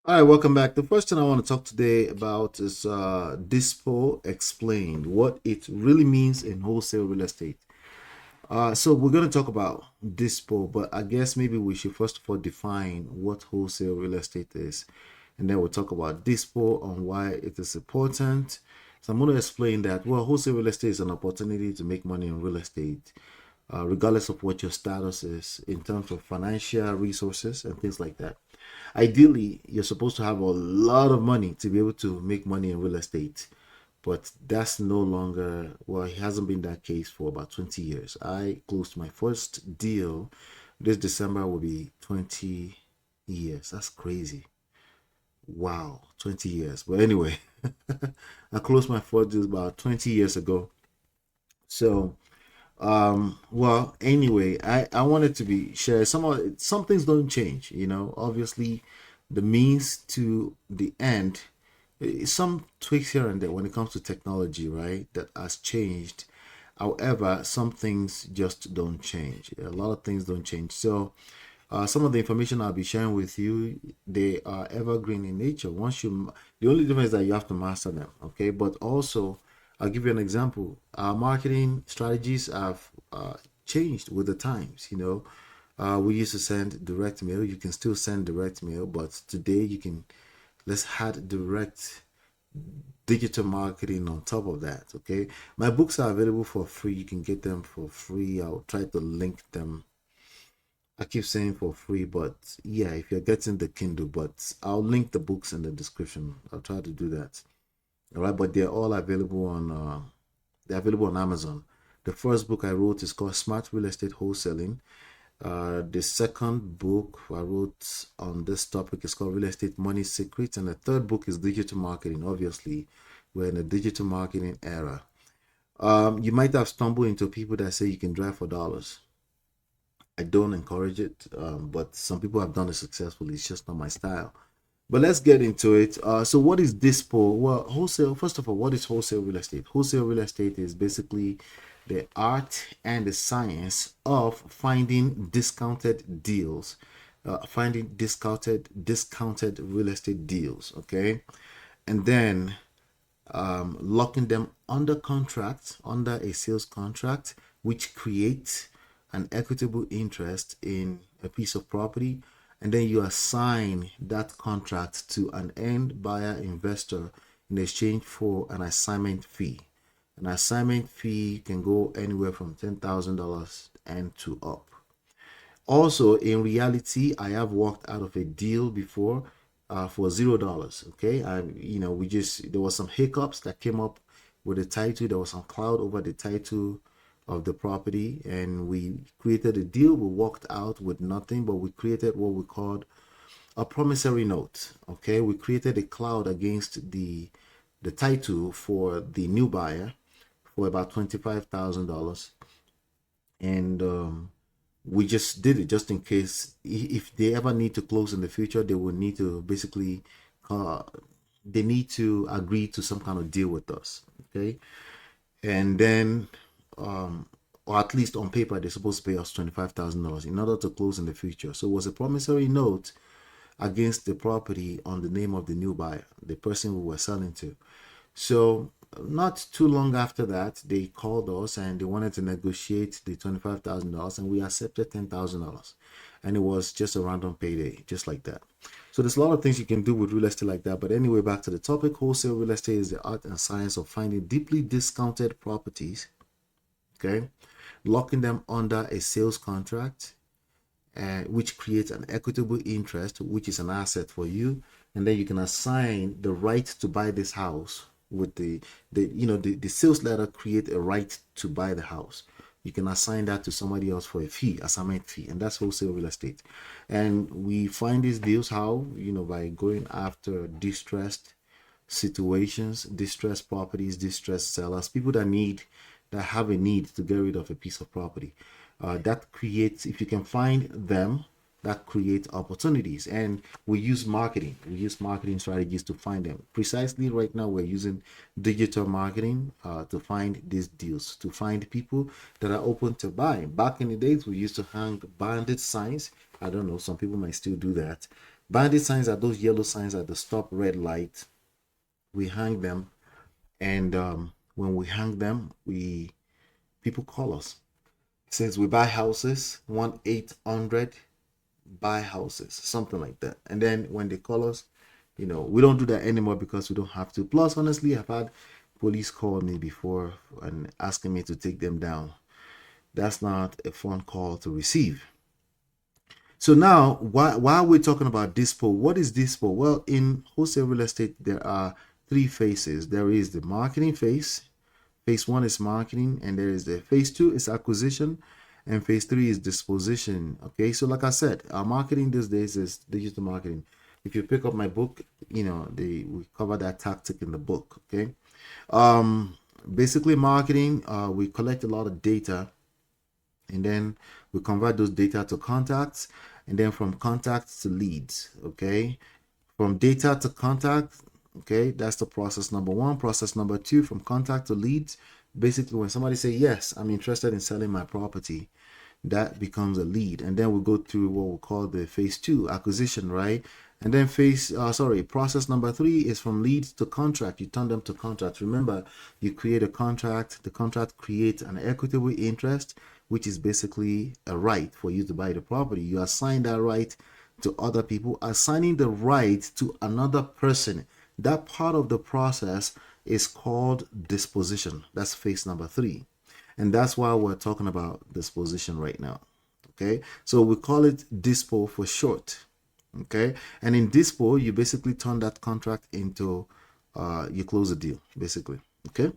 All right, welcome back. The first thing I want to talk today about is DISPO explained, what it really means in wholesale real estate. So we're going to talk about DISPO, but I guess maybe we should first of all define what wholesale real estate is, and then we'll talk about DISPO and why it is important. So I'm going to explain that, well, wholesale real estate is an opportunity to make money in real estate, regardless of what your status is in terms of financial resources and things like that. Ideally, you're supposed to have a lot of money to be able to make money in real estate, but that's no longer, well, it hasn't been that case for about 20 years. I closed my first deal this December will be 20 years. That's crazy. Wow, 20 years. But anyway, I closed my first deal about 20 years ago. So, well, anyway, I wanted to be share some things don't change, obviously the means to the end, some tweaks here and there when it comes to technology, right? That has changed. However, some things just don't change. A lot of things don't change. So, some of the information I'll be sharing with you, they are evergreen in nature. The only difference is that you have to master them, okay? But also, I'll give you an example. Our marketing strategies have changed with the times. We used to send direct mail. You can still send direct mail, but today let's add direct digital marketing on top of that, okay? My books are available for free. You can get them for free. I'll try to link them. I keep saying for free, but yeah, if you're getting the Kindle, but I'll link the books in the description. I'll try to do that. All right, but they're available on Amazon. The first book I wrote is called Smart Real Estate Wholesaling. The second book I wrote on this topic is called Real Estate Money Secrets, and the third book is Digital Marketing. Obviously, we're in a digital marketing era. You might have stumbled into people that say you can drive for dollars. I don't encourage it, but some people have done it successfully. It's just not my style. But let's get into it. So, what is DISPO? Well, wholesale. First of all, what is wholesale real estate? Wholesale real estate is basically the art and the science of finding discounted deals, finding discounted real estate deals. Okay, and then locking them under contract, under a sales contract, which creates an equitable interest in a piece of property. And then you assign that contract to an end buyer investor in exchange for an assignment fee. An assignment fee can go anywhere from $10,000 and to up. Also, in reality, I have walked out of a deal before for $0. Okay, we just there was some hiccups that came up with the title. There was some cloud over the title of the property, and we created a deal. We walked out with nothing, but we created what we called a promissory note. Okay, we created a cloud against the title for the new buyer for about $25,000, and we just did it just in case if they ever need to close in the future, they will need to basically uh, they need to agree to some kind of deal with us. Okay, and then or at least on paper they're supposed to pay us $25,000 in order to close in the future. So it was a promissory note against the property on the name of the new buyer, the person we were selling to. So not too long after that, they called us and they wanted to negotiate the $25,000, and we accepted $10,000, and it was just a random payday, just like that. So there's a lot of things you can do with real estate like that. But anyway, back to the topic. Wholesale real estate is the art and science of finding deeply discounted properties, okay, locking them under a sales contract, which creates an equitable interest, which is an asset for you, and then you can assign the right to buy this house with the sales letter create a right to buy the house. You can assign that to somebody else for a fee, assignment fee, and that's wholesale real estate. And we find these deals how by going after distressed situations, distressed properties, distressed sellers, people that have a need to get rid of a piece of property. That creates, if you can find them, that creates opportunities. And we use marketing. We use marketing strategies to find them. Precisely right now, we're using digital marketing to find these deals, to find people that are open to buying. Back in the days, we used to hang bandit signs. I don't know, some people might still do that. Bandit signs are those yellow signs at the stop red light. We hang them, and when we hang them, we people call us. Since we buy houses, 1-800 buy houses, something like that. And then when they call us, we don't do that anymore because we don't have to. Plus, honestly, I've had police call me before and asking me to take them down. That's not a fun call to receive. So now, while we're talking about DISPO, what is DISPO? Well, in wholesale real estate, there are three phases. There is the marketing phase. Phase one is marketing, and there is the phase two is acquisition, and phase three is disposition. Okay, so like I said, our marketing these days is digital marketing. If you pick up my book, we cover that tactic in the book. Okay, basically marketing, we collect a lot of data, and then we convert those data to contacts, and then from contacts to leads. Okay, from data to contact. Okay, that's the process number one. Process number two, from contact to leads. Basically, when somebody say, yes, I'm interested in selling my property, that becomes a lead. And then we go through what we call the phase two, acquisition, right? And then process number three is from leads to contract. You turn them to contract. Remember, you create a contract. The contract creates an equitable interest, which is basically a right for you to buy the property. You assign that right to other people. Assigning the right to another person, that part of the process is called disposition. That's phase number three. And that's why we're talking about disposition right now. Okay, so we call it DISPO for short. Okay, and in DISPO, you basically turn that contract into, you close the deal, basically. Okay,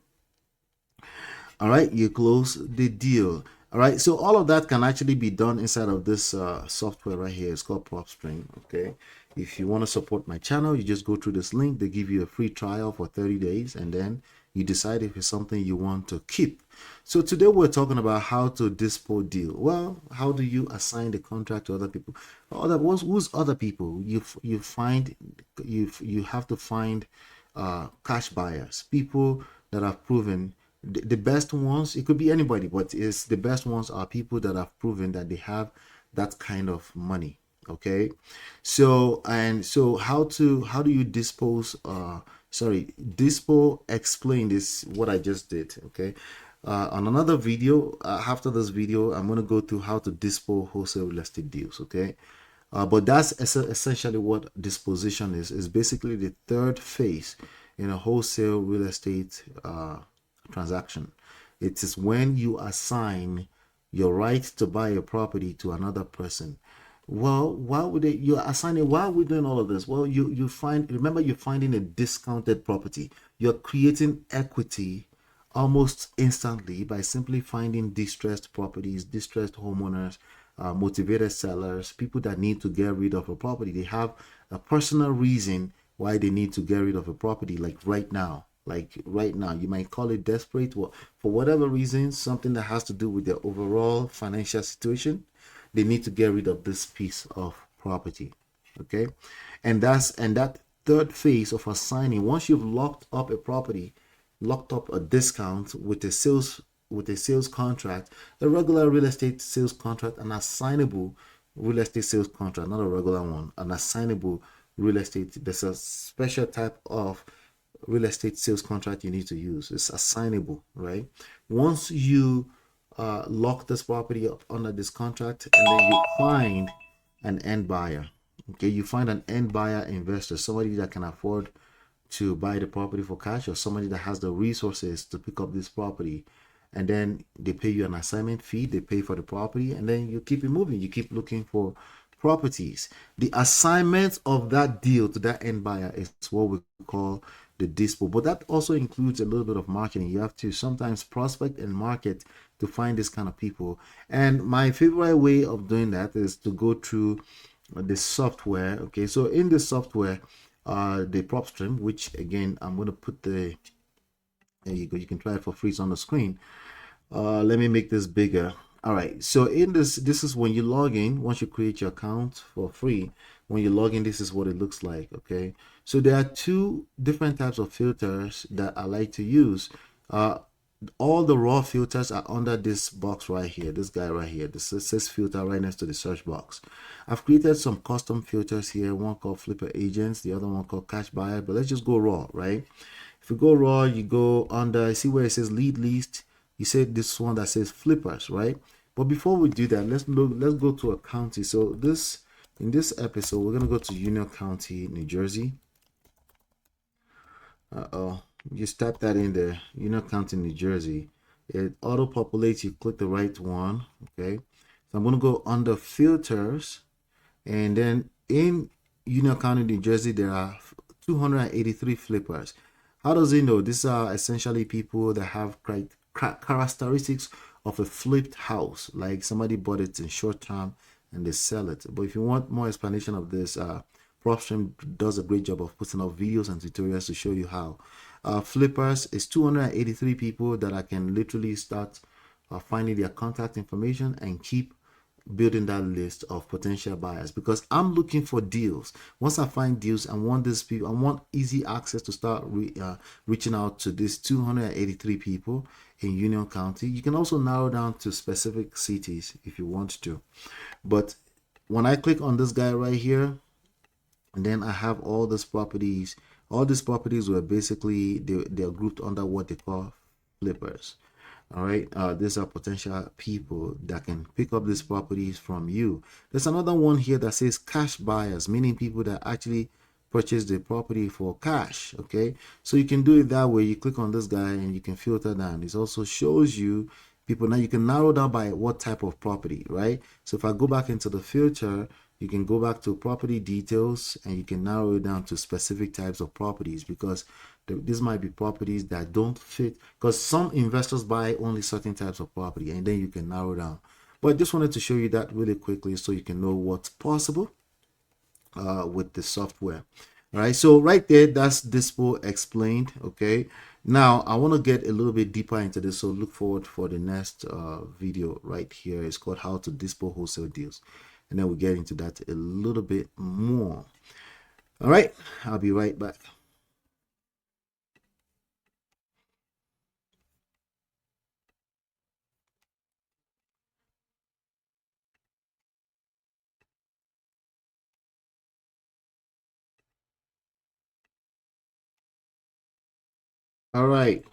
all right, you close the deal. All right, so all of that can actually be done inside of this software right here. It's called PropStream. Okay, if you want to support my channel, you just go through this link. They give you a free trial for 30 days, and then you decide if it's something you want to keep. So today we're talking about how to DISPO deal. Well, how do you assign the contract to other people? Who's other people? You have to find cash buyers, people that have proven the best ones. It could be anybody, but it's the best ones are people that have proven that they have that kind of money. Okay, so how do you dispose? DISPO explain this, what I just did. Okay, on another video, after this video, I'm going to go through how to DISPO wholesale real estate deals. Okay, but that's essentially what disposition is basically the third phase in a wholesale real estate transaction. It is when you assign your right to buy a property to another person. Well, you're assigning, why are we doing all of this? Well, remember, you're finding a discounted property. You're creating equity almost instantly by simply finding distressed properties, distressed homeowners, motivated sellers, people that need to get rid of a property. They have a personal reason why they need to get rid of a property, like right now. You might call it desperate, for whatever reason, something that has to do with their overall financial situation. They need to get rid of this piece of property. Okay, and that third phase of assigning, once you've locked up a property, locked up a discount with a sales contract, a regular real estate sales contract, an assignable real estate sales contract, not a regular one, an assignable real estate. There's a special type of real estate sales contract you need to use. It's assignable, right? Once you lock this property up under this contract, and then you find an end buyer. Okay, you find an end buyer investor, somebody that can afford to buy the property for cash, or somebody that has the resources to pick up this property, and then they pay you an assignment fee, they pay for the property, and then you keep it moving. You keep looking for properties. The assignment of that deal to that end buyer is what we call the DISPO, but that also includes a little bit of marketing. You have to sometimes prospect and market to find this kind of people. And my favorite way of doing that is to go through the software. Okay, so in the software, the PropStream, which again, I'm going to put there you go, you can try it for free. It's on the screen. Let me make this bigger. All right, so in this is when you log in. Once you create your account for free, when you log in, this is what it looks like. Okay, so there are two different types of filters that I like to use. all the raw filters are under this box right here, this guy right here. This says filter right next to the search box. I've created some custom filters here, one called flipper agents, the other one called cash buyer, but let's just go raw, right? If you go raw, you go under, see where it says lead list, you say this one that says flippers, right? But before we do that, let's go to a county. So this, in this episode, we're gonna go to Union County, New Jersey. Uh-oh, just type that in there, Union County, New Jersey. It auto populates, you click the right one. Okay, so I'm going to go under filters, and then in Union County, New Jersey, there are 283 flippers. How does it know? These are essentially people that have characteristics of a flipped house, like somebody bought it in short term and they sell it. But if you want more explanation of this, PropStream does a great job of putting up videos and tutorials to show you how. Flippers is 283 people that I can literally start finding their contact information and keep building that list of potential buyers, because I'm looking for deals. Once I find deals, I want these people, I want easy access to start reaching out to these 283 people in Union County. You can also narrow down to specific cities if you want to. But when I click on this guy right here, and then I have all these properties. All these properties were basically, they're grouped under what they call flippers. All right, these are potential people that can pick up these properties from you. There's another one here that says cash buyers, meaning people that actually purchase the property for cash. Okay, so you can do it that way. You click on this guy and you can filter down. It also shows you people. Now you can narrow down by what type of property, right? So if I go back into the filter, you can go back to property details and you can narrow it down to specific types of properties, because this might be properties that don't fit, because some investors buy only certain types of property, and then you can narrow down. But I just wanted to show you that really quickly so you can know what's possible with the software. All right, so right there, that's DISPO explained. Okay, now I want to get a little bit deeper into this, so look forward for the next video right here. It's called how to DISPO wholesale deals, and then we'll get into that a little bit more. All right, I'll be right back. All right,